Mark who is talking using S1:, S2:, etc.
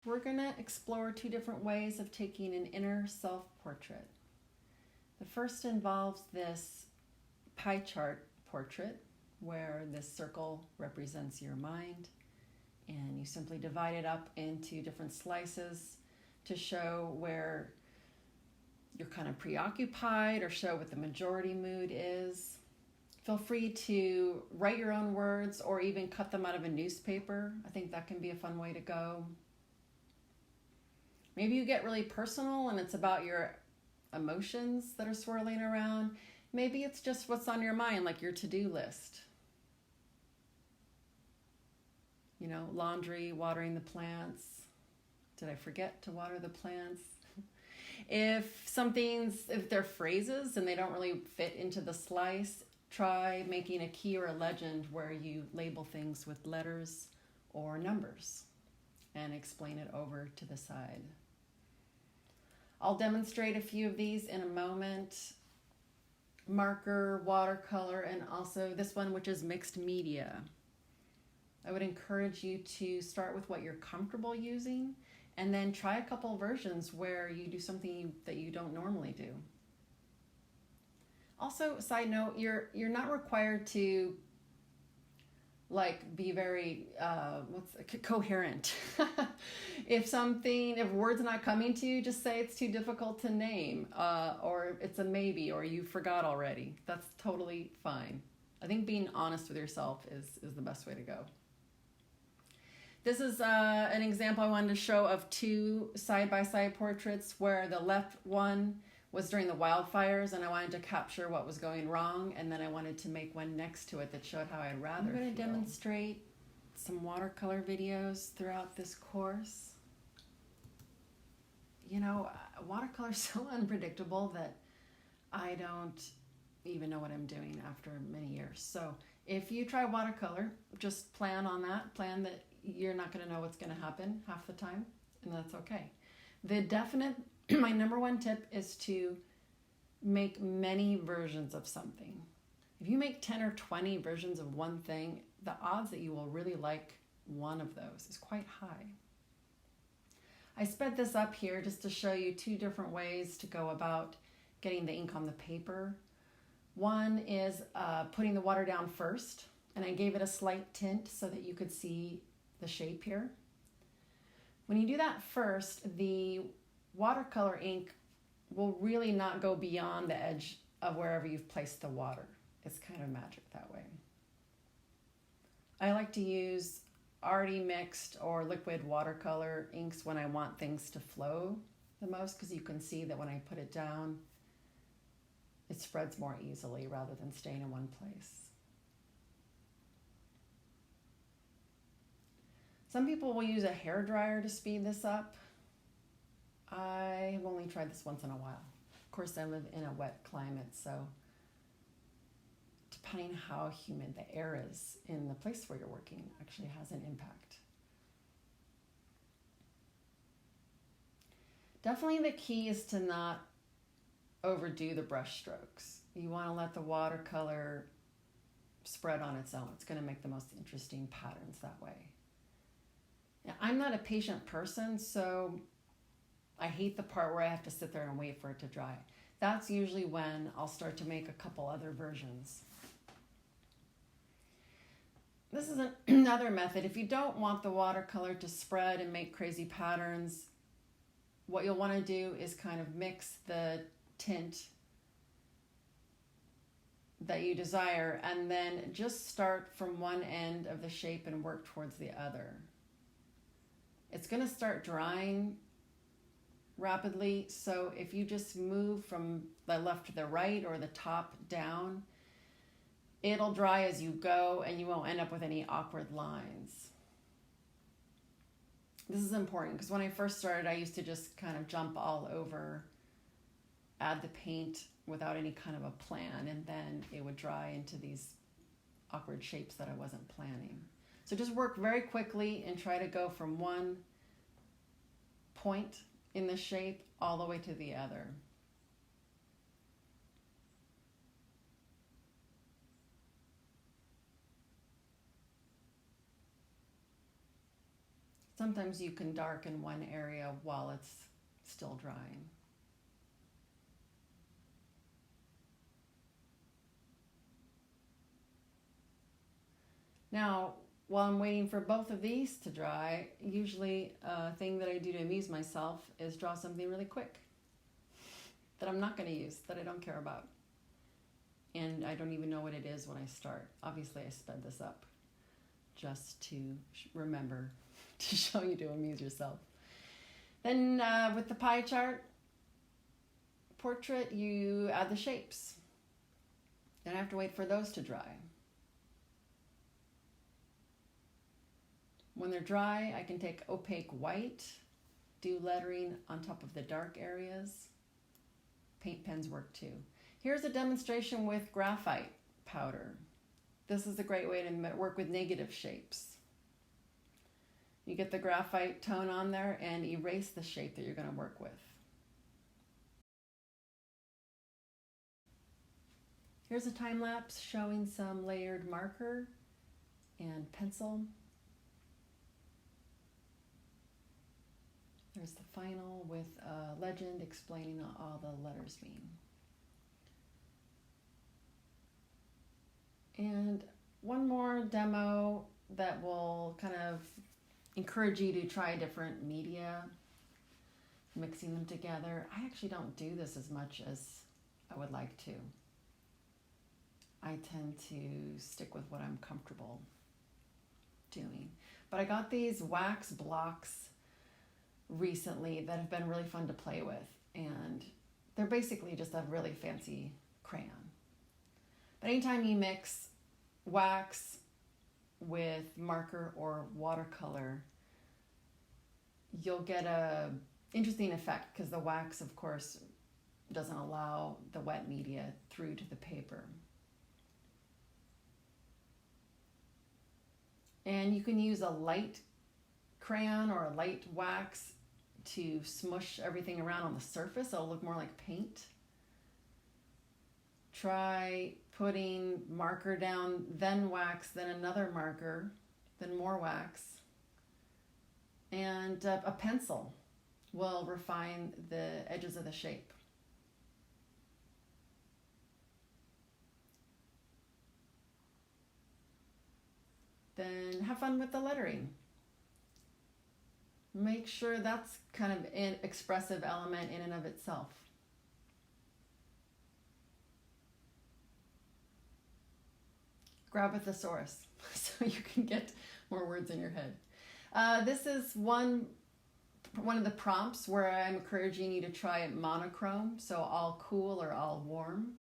S1: We're going to explore two different ways of taking an inner self-portrait. The first involves this pie chart portrait where this circle represents your mind, and you simply divide it up into different slices to show where you're kind of preoccupied or show what the majority mood is. Feel free to write your own words or even cut them out of a newspaper. I think that can be a fun way to go. Maybe you get really personal and it's about your emotions that are swirling around. Maybe it's just what's on your mind, like your to-do list. You know, laundry, watering the plants. Did I forget to water the plants? If they're phrases and they don't really fit into the slice, try making a key or a legend where you label things with letters or numbers and explain it over to the side. I'll demonstrate a few of these in a moment. Marker, watercolor, and also this one, which is mixed media. I would encourage you to start with what you're comfortable using and then try a couple versions where you do something that you don't normally do. Also, side note, you're not required to be very coherent. If words are not coming to you, just say it's too difficult to name, or it's a maybe, or you forgot already. That's totally fine. I think being honest with yourself is the best way to go. This is an example I wanted to show of two side-by-side portraits where the left one was during the wildfires and I wanted to capture what was going wrong, and then I wanted to make one next to it that showed how I'd rather I'm going to demonstrate some watercolor videos throughout this course. You know, watercolor's so unpredictable that I don't even know what I'm doing after many years. So if you try watercolor, just plan on that. Plan that you're not going to know what's going to happen half the time, and that's okay. My number one tip is to make many versions of something. If you make 10 or 20 versions of one thing, the odds that you will really like one of those is quite high. I sped this up here just to show you two different ways to go about getting the ink on the paper. One is putting the water down first, and I gave it a slight tint so that you could see the shape here. When you do that first, the watercolor ink will really not go beyond the edge of wherever you've placed the water. It's kind of magic that way. I like to use already mixed or liquid watercolor inks when I want things to flow the most, because you can see that when I put it down, it spreads more easily rather than staying in one place. Some people will use a hairdryer to speed this up. I have only tried this once in a while. Of course, I live in a wet climate, so depending how humid the air is in the place where you're working actually has an impact. Definitely the key is to not overdo the brush strokes. You want to let the watercolor spread on its own. It's going to make the most interesting patterns that way. Now, I'm not a patient person, so I hate the part where I have to sit there and wait for it to dry. That's usually when I'll start to make a couple other versions. This is another method. If you don't want the watercolor to spread and make crazy patterns, what you'll want to do is kind of mix the tint that you desire and then just start from one end of the shape and work towards the other. It's going to start drying rapidly, so if you just move from the left to the right or the top down, it'll dry as you go and you won't end up with any awkward lines. This is important because when I first started, I used to just kind of jump all over, add the paint without any kind of a plan, and then it would dry into these awkward shapes that I wasn't planning. So just work very quickly and try to go from one point in the shape all the way to the other. Sometimes you can darken one area while it's still drying. Now, while I'm waiting for both of these to dry, usually a thing that I do to amuse myself is draw something really quick that I'm not going to use, that I don't care about. And I don't even know what it is when I start. Obviously, I sped this up just to remember to show you to amuse yourself. Then with the pie chart portrait, you add the shapes. Then I have to wait for those to dry. When they're dry, I can take opaque white, do lettering on top of the dark areas. Paint pens work too. Here's a demonstration with graphite powder. This is a great way to work with negative shapes. You get the graphite tone on there and erase the shape that you're going to work with. Here's a time lapse showing some layered marker and pencil. There's the final with a legend explaining what all the letters mean. And one more demo that will kind of encourage you to try different media, mixing them together. I actually don't do this as much as I would like to. I tend to stick with what I'm comfortable doing. But I got these wax blocks recently that have been really fun to play with, and they're basically just a really fancy crayon. But anytime you mix wax with marker or watercolor, you'll get a interesting effect because the wax, of course, doesn't allow the wet media through to the paper. And you can use a light crayon or a light wax to smush everything around on the surface. It'll look more like paint. Try putting marker down, then wax, then another marker, then more wax. And a pencil will refine the edges of the shape. Then have fun with the lettering. Make sure that's kind of an expressive element in and of itself. Grab a thesaurus so you can get more words in your head. This is one of the prompts where I'm encouraging you to try monochrome, so all cool or all warm.